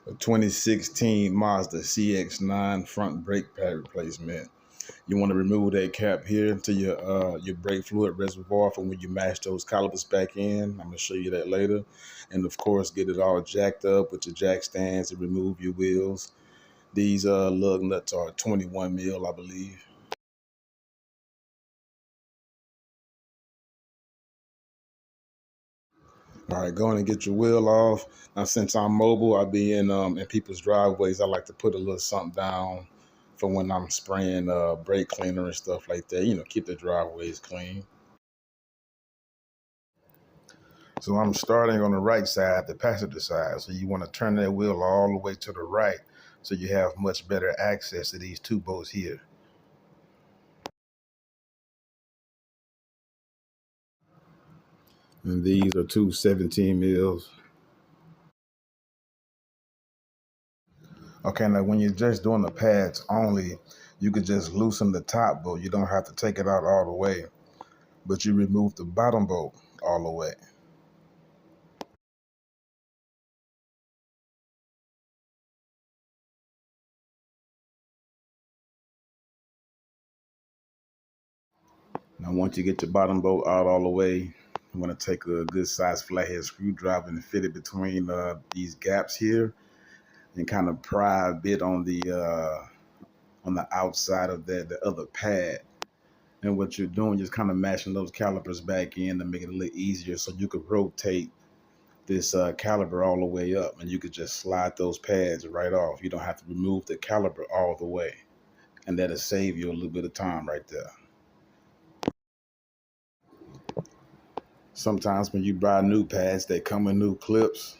A 2016 Mazda CX-9 front brake pad replacement. You want to remove that cap here to your brake fluid reservoir for when you mash those calipers back in. I'm gonna show you that later. And of course, get it all jacked up with your jack stands and remove your wheels. These lug nuts are 21 mil, I believe. All right, go in and get your wheel off. Now, since I'm mobile, I'll be in people's driveways. I like to put a little something down for when I'm spraying brake cleaner and stuff like that. You know, keep the driveways clean. So I'm starting on the right side, the passenger side. So you want to turn that wheel all the way to the right so you have much better access to these two bolts here. And these are two 17 mils. Okay, now when you're just doing the pads only, you could just loosen the top bolt. You don't have to take it out all the way, but you remove the bottom bolt all the way. Now, once you get your bottom bolt out all the way, you want to take a good size flathead screwdriver and fit it between these gaps here, and kind of pry a bit on the outside of the other pad. And what you're doing is kind of mashing those calipers back in to make it a little easier, so you could rotate this caliper all the way up, and you could just slide those pads right off. You don't have to remove the caliper all the way, and that'll save you a little bit of time right there. Sometimes when you buy new pads, they come with new clips.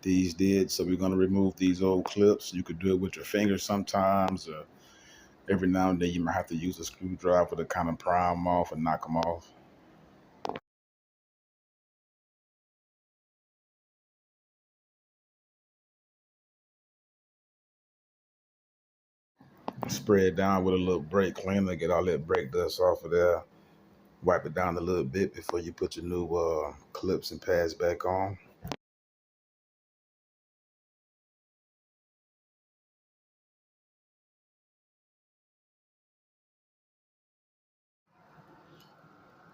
These did, so we're going to remove these old clips. You could do it with your fingers sometimes, or every now and then you might have to use a screwdriver to kind of pry them off and knock them off. Spray it down with a little brake cleaner, get all that brake dust off of there. Wipe it down a little bit before you put your new clips and pads back on.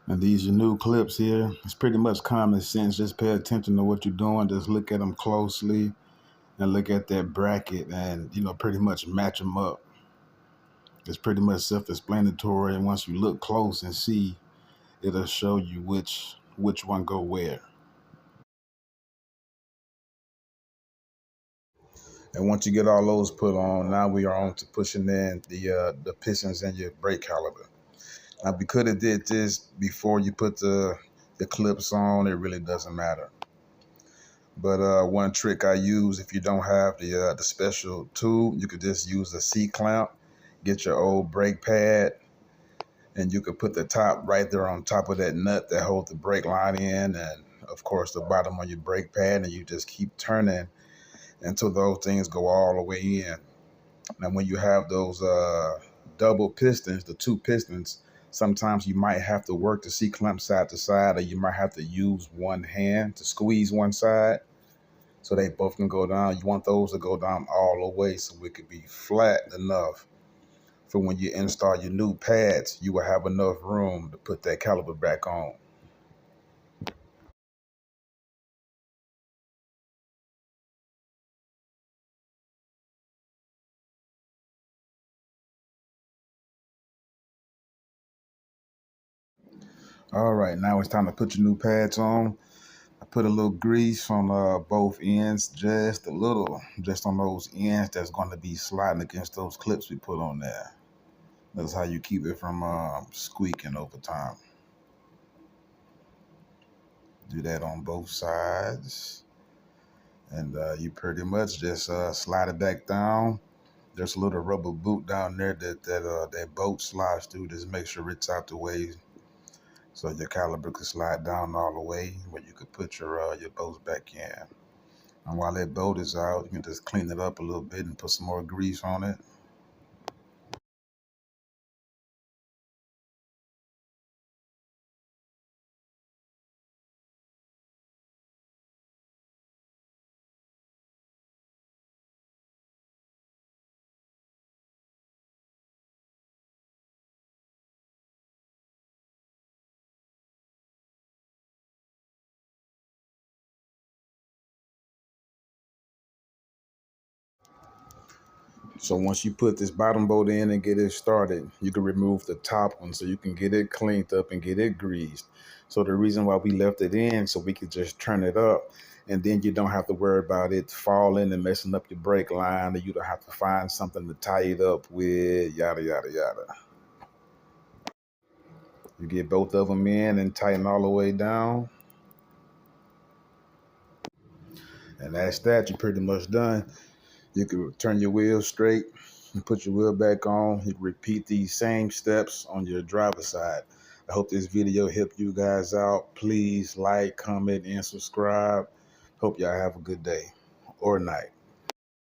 And these are new clips here. It's pretty much common sense. Just pay attention to what you're doing. Just look at them closely and look at that bracket and, you know, pretty much match them up. It's pretty much self-explanatory. And once you look close and see, it'll show you which one go where. And once you get all those put on, now we are on to pushing in the pistons and your brake caliper. Now, we could have did this before you put the clips on. It really doesn't matter. But one trick I use, if you don't have the special tool, you could just use a C-clamp, get your old brake pad, and you could put the top right there on top of that nut that holds the brake line in, and of course the bottom on your brake pad, and you just keep turning until those things go all the way in. Now, when you have those double pistons, the two pistons, sometimes you might have to work the C-clamp side to side, or you might have to use one hand to squeeze one side so they both can go down. You want those to go down all the way so it could be flat enough for when you install your new pads, you will have enough room to put that caliper back on. All right, now it's time to put your new pads on. I put a little grease on both ends, just a little, just on those ends that's going to be sliding against those clips we put on there. That's how you keep it from squeaking over time. Do that on both sides. And you pretty much just slide it back down. There's a little rubber boot down there that bolt slides through. Just make sure it's out the way so your caliper can slide down all the way where you could put your bolts back in. And while that bolt is out, you can just clean it up a little bit and put some more grease on it. So once you put this bottom bolt in and get it started, you can remove the top one so you can get it cleaned up and get it greased. So the reason why we left it in, so we could just turn it up, and then you don't have to worry about it falling and messing up your brake line, or you don't have to find something to tie it up with, yada, yada, yada. You get both of them in and tighten all the way down. And that's that. You're pretty much done. You can turn your wheel straight and put your wheel back on. You can repeat these same steps on your driver's side. I hope this video helped you guys out. Please like, comment, and subscribe. Hope y'all have a good day or night.